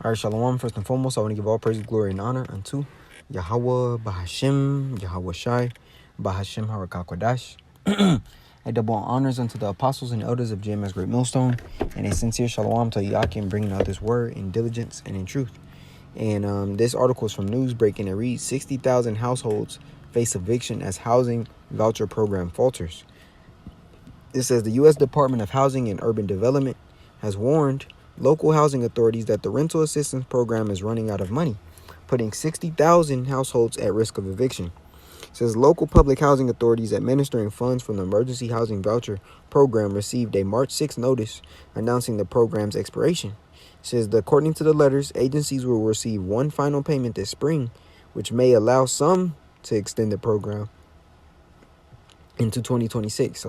All right, Shalom. First and foremost, I want to give all praise, glory, and honor unto Yahweh, Bahashim, Yahweh Shai, Bahashim Harakakwadash. I double honors unto the apostles and elders of JMS Great Millstone, and a sincere Shalom to Yakim, bringing out this word in diligence and in truth. And this article is from Newsbreak, and it reads, 60,000 households face eviction as housing voucher program falters. It says the U.S. Department of Housing and Urban Development has warned local housing authorities that the rental assistance program is running out of money, putting 60,000 households at risk of eviction. It says local public housing authorities administering funds from the Emergency Housing Voucher Program received a March 6 notice announcing the program's expiration. It says that according to the letters, agencies will receive one final payment this spring, which may allow some to extend the program into 2026.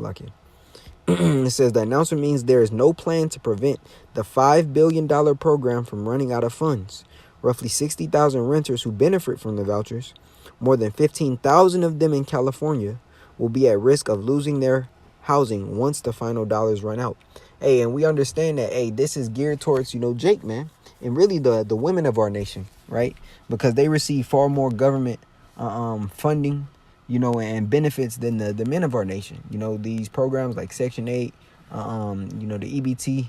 It says the announcement means there is no plan to prevent the $5 billion program from running out of funds. Roughly 60,000 renters who benefit from the vouchers, more than 15,000 of them in California, will be at risk of losing their housing once the final dollars run out. Hey, and we understand that, hey, this is geared towards, Jake, man, and really the women of our nation, right? Because they receive far more government funding, and benefits than the men of our nation. These programs like Section 8, the EBT,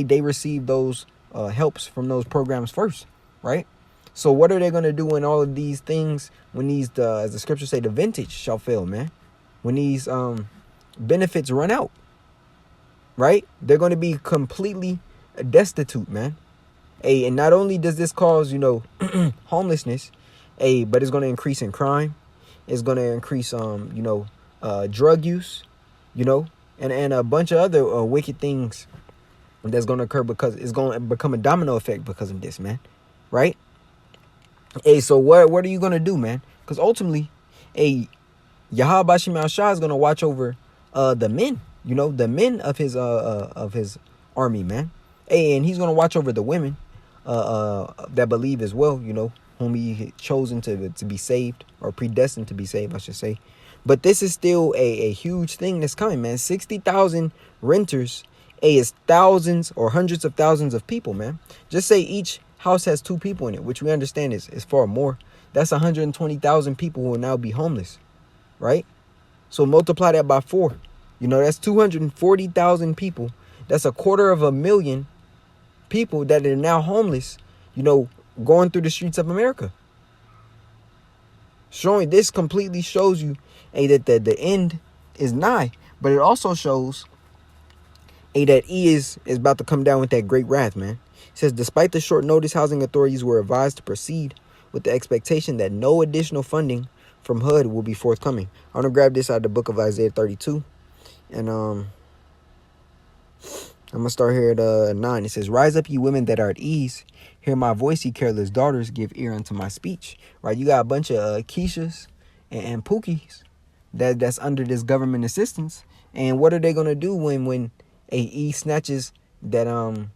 they receive those helps from those programs first, right? So what are they going to do when all of these things, when these, as the scriptures say, the vintage shall fail, man? When these benefits run out, right? They're going to be completely destitute, man. Hey, and not only does this cause, homelessness, but it's going to increase in crime. It's going to increase, drug use, and a bunch of other wicked things that's going to occur because it's going to become a domino effect because of this, man. Right? Hey, so what are you going to do, man? Because ultimately, Yahweh Bashim Al-Shah is going to watch over the men, the men of his army, man. Hey, and he's going to watch over the women that believe as well, whom he chosen to be saved, or predestined to be saved, I should say. But this is still a huge thing that's coming, man. 60,000 renters is thousands or hundreds of thousands of people, man. Just say each house has 2 people in it, which we understand is far more. That's 120,000 people who will now be homeless, right? So multiply that by 4. That's 240,000 people. That's 250,000 people that are now homeless, going through the streets of America. Showing this completely shows you that the end is nigh, but it also shows that he is about to come down with that great wrath, man. It says despite the short notice, housing authorities were advised to proceed with the expectation that no additional funding from HUD will be forthcoming. I'm gonna grab this out of the book of Isaiah 32, and I'm gonna start here at 9. It says, "Rise up, ye women that are at ease. Hear my voice, ye careless daughters. Give ear unto my speech." Right? You got a bunch of Keishas and Pookies that's under this government assistance. And what are they gonna do when he snatches that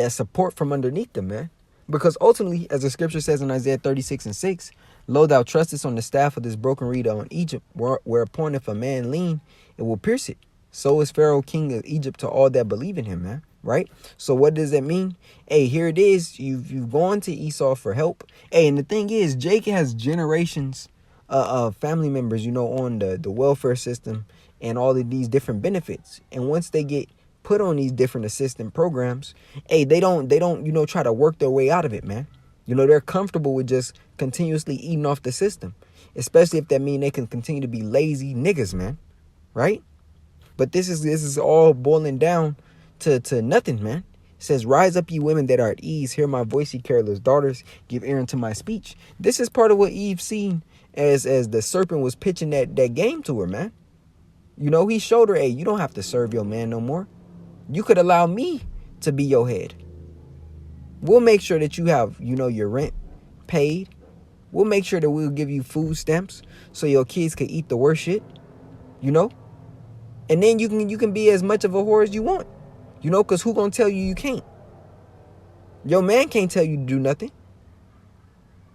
support from underneath them, man? Because ultimately, as the scripture says in Isaiah 36:6, "Lo, thou trustest on the staff of this broken reed on Egypt, whereupon if a man lean, it will pierce it. So is Pharaoh king of Egypt to all that believe in him," man. Right? So what does that mean? Hey, here it is. You've gone to Esau for help. Hey, and the thing is, Jake has generations of family members, on the welfare system and all of these different benefits. And once they get put on these different assistance programs, hey, they don't try to work their way out of it, man. They're comfortable with just continuously eating off the system, especially if that mean they can continue to be lazy niggas, man. Right? But this is all boiling down to nothing, man. It says, "Rise up, ye women that are at ease. Hear my voice, ye careless daughters. Give ear unto my speech." This is part of what Eve seen as the serpent was pitching that game to her, man. He showed her, hey, you don't have to serve your man no more. You could allow me to be your head. We'll make sure that you have, your rent paid. We'll make sure that we'll give you food stamps so your kids can eat the worst shit, And then you can be as much of a whore as you want, because who gonna tell you can't? Your man can't tell you to do nothing.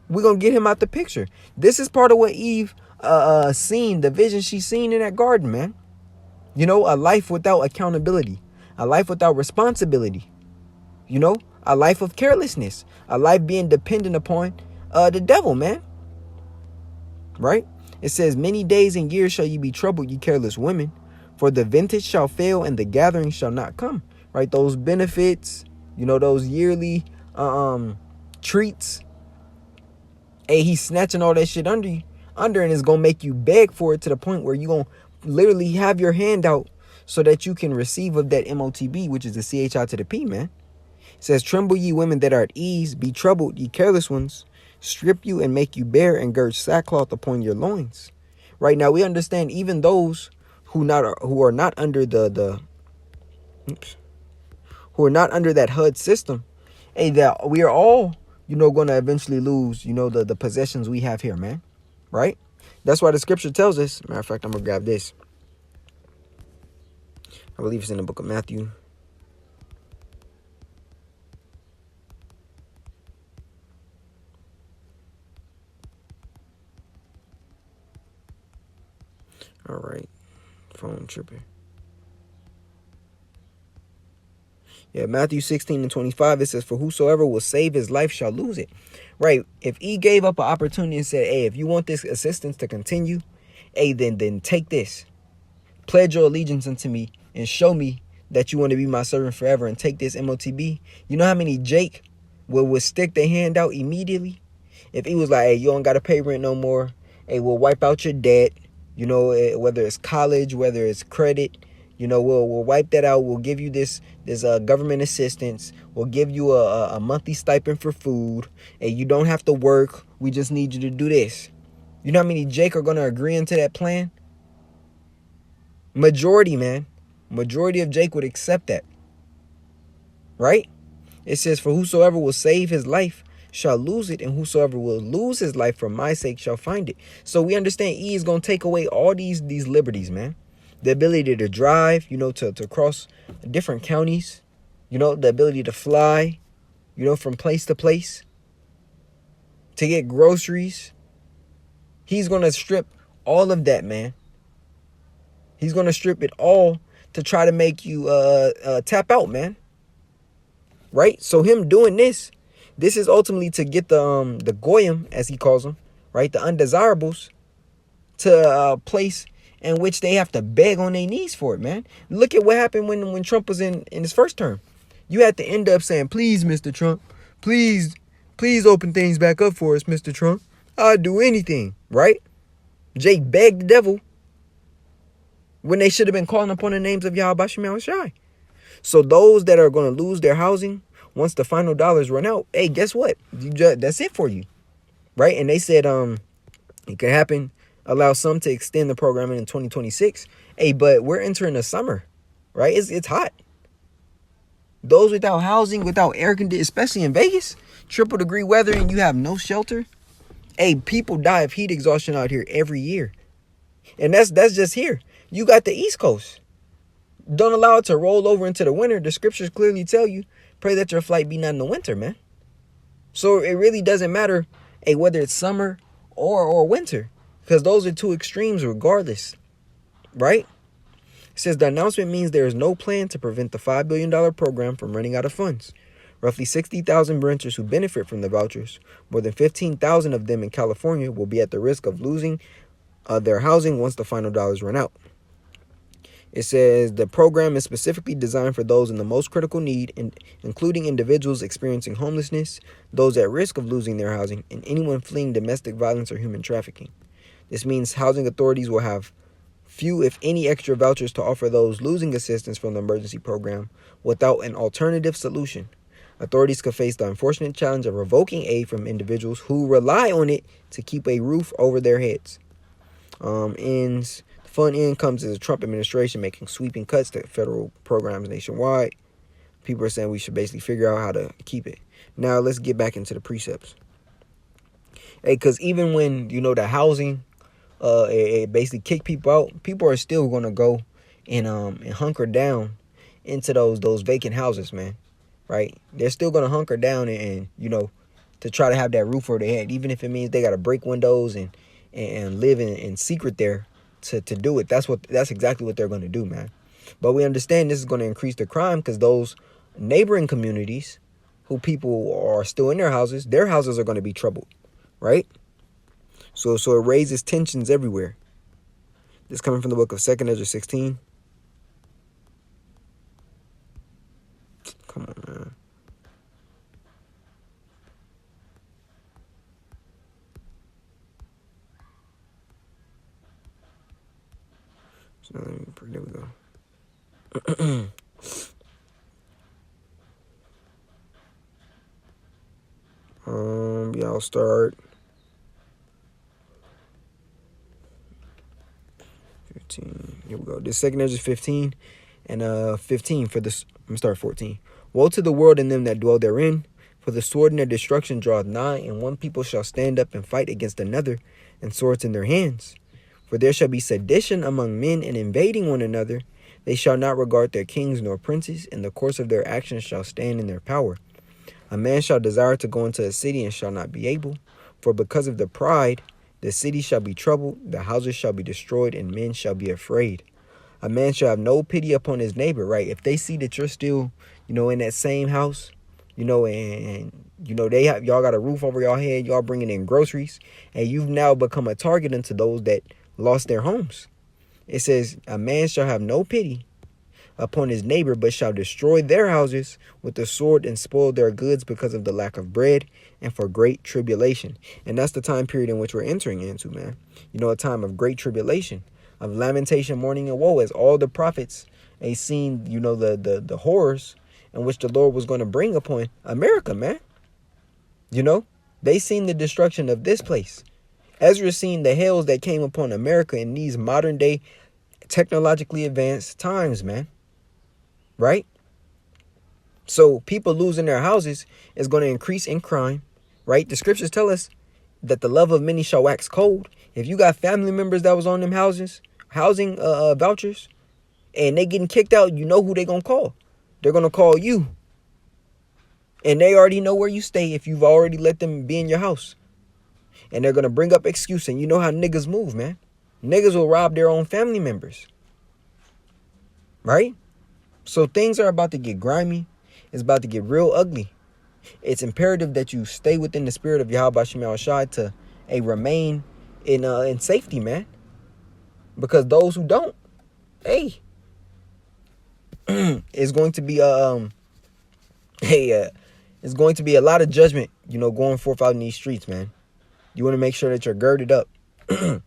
We're gonna get him out the picture. This is part of what Eve seen, the vision she seen in that garden, man. A life without accountability, a life without responsibility, a life of carelessness, a life being dependent upon the devil, man. Right? It says, many days and years shall ye be troubled, ye careless women, for the vintage shall fail and the gathering shall not come. Right? Those benefits, those yearly treats. Hey, he's snatching all that shit under and it's gonna make you beg for it to the point where you gonna literally have your hand out so that you can receive of that MOTB, which is the CHI to the P, man. It says, tremble ye women that are at ease, be troubled, ye careless ones, strip you and make you bare and gird sackcloth upon your loins. Right now, we understand even those who are not under who are not under that HUD system. Hey, that we are all, going to eventually lose, the possessions we have here, man. Right? That's why the scripture tells us. Matter of fact, I'm gonna grab this. I believe it's in the book of Matthew. All right, phone tripping. Yeah, Matthew 16:25, it says, for whosoever will save his life shall lose it. Right, if he gave up an opportunity and said, hey, if you want this assistance to continue, hey, then take this. Pledge your allegiance unto me and show me that you want to be my servant forever and take this MOTB. You know how many Jake would stick their hand out immediately? If he was like, hey, you don't got to pay rent no more. Hey, we'll wipe out your debt. Whether it's college, whether it's credit, we'll wipe that out. We'll give you this government assistance. We'll give you a monthly stipend for food. And you don't have to work. We just need you to do this. You know how many Jake are going to agree into that plan? Majority, man. Majority of Jake would accept that. Right? It says, for whosoever will save his life shall lose it, and whosoever will lose his life for my sake shall find it. So we understand E is going to take away all these liberties, man. The ability to drive, to cross different counties, the ability to fly, from place to place, to get groceries. He's going to strip all of that, man. He's going to strip it all to try to make you tap out, man. Right? So him doing this is ultimately to get the goyim, as he calls them, right? The undesirables, to a place in which they have to beg on their knees for it, man. Look at what happened when Trump was in his first term. You had to end up saying, please, Mr. Trump, please open things back up for us, Mr. Trump. I'll do anything, right? Jake begged the devil when they should have been calling upon the names of Yahweh Bashem Yahushai. So those that are going to lose their housing, once the final dollars run out, hey, guess what? That's it for you, right? And they said it could happen, allow some to extend the program in 2026. Hey, but we're entering the summer, right? It's hot. Those without housing, without air conditioning, especially in Vegas, triple degree weather, and you have no shelter. Hey, people die of heat exhaustion out here every year. And that's just here. You got the East Coast. Don't allow it to roll over into the winter. The scriptures clearly tell you, pray that your flight be not in the winter, man. So it really doesn't matter, hey, whether it's summer or winter, because those are two extremes regardless, right? It says the announcement means there is no plan to prevent the $5 billion program from running out of funds. Roughly 60,000 renters who benefit from the vouchers, more than 15,000 of them in California, will be at the risk of losing their housing once the final dollars run out. It says the program is specifically designed for those in the most critical need, including individuals experiencing homelessness, those at risk of losing their housing, and anyone fleeing domestic violence or human trafficking. This means housing authorities will have few, if any, extra vouchers to offer those losing assistance from the emergency program without an alternative solution. Authorities could face the unfortunate challenge of revoking aid from individuals who rely on it to keep a roof over their heads. Fun end comes as the Trump administration making sweeping cuts to federal programs nationwide. People are saying we should basically figure out how to keep it. Now let's get back into the precepts. Hey, because even when, the housing, it basically kick people out, people are still going to go and hunker down into those vacant houses, man. Right? They're still going to hunker down and to try to have that roof over their head, even if it means they got to break windows and live in secret there to do it. That's exactly what they're going to do, man. But we understand this is going to increase the crime because those neighboring communities who people are still in their houses are going to be troubled, right? So it raises tensions everywhere. This coming from the book of 2nd Ezra 16. Come on, man. So there we go. Yeah, I'll start 15. Here we go. This 2nd Ezra 15 and 15 for this. I'm gonna start 14. Woe to the world and them that dwell therein, for the sword and their destruction draweth nigh, and one people shall stand up and fight against another, and swords in their hands. For there shall be sedition among men, and invading one another. They shall not regard their kings nor princes, and the course of their actions shall stand in their power. A man shall desire to go into a city and shall not be able, for because of the pride, the city shall be troubled, the houses shall be destroyed, and men shall be afraid. A man shall have no pity upon his neighbor, right? If they see that you're still, in that same house, and y'all got a roof over y'all head, y'all bringing in groceries, and you've now become a target unto those that lost their homes. It says, a man shall have no pity upon his neighbor, but shall destroy their houses with the sword and spoil their goods because of the lack of bread and for great tribulation. And that's the time period in which we're entering into, man. A time of great tribulation, of lamentation, mourning, and woe, as all the prophets seen, the horrors in which the Lord was going to bring upon America, man. They seen the destruction of this place. Ezra seen the hells that came upon America in these modern day technologically advanced times, man. Right? So people losing their houses is going to increase in crime, right? The scriptures tell us that the love of many shall wax cold. If you got family members that was on them housing vouchers, and they getting kicked out, you know who they going to call. They're going to call you. And they already know where you stay if you've already let them be in your house. And they're going to bring up excuse. And you know how niggas move, man. Niggas will rob their own family members. Right? So things are about to get grimy. It's about to get real ugly. It's imperative that you stay within the spirit of Yahweh Shem Yahushai to remain in safety, man. Because those who don't, it's going to be it's going to be a lot of judgment, going forth out in these streets, man. You want to make sure that you're girded up. So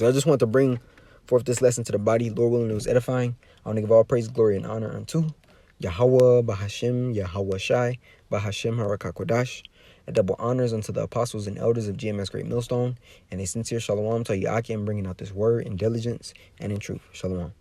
I just want to bring forth this lesson to the body. Lord willing, it was edifying. I want to give all praise, glory, and honor unto Yahweh, Bahashem, Yahweh Shai, Bahashem, Harakakodash. And double honors unto the apostles and elders of GMS Great Millstone. And a sincere shalom to Yaakim, bringing out this word in diligence and in truth. Shalom.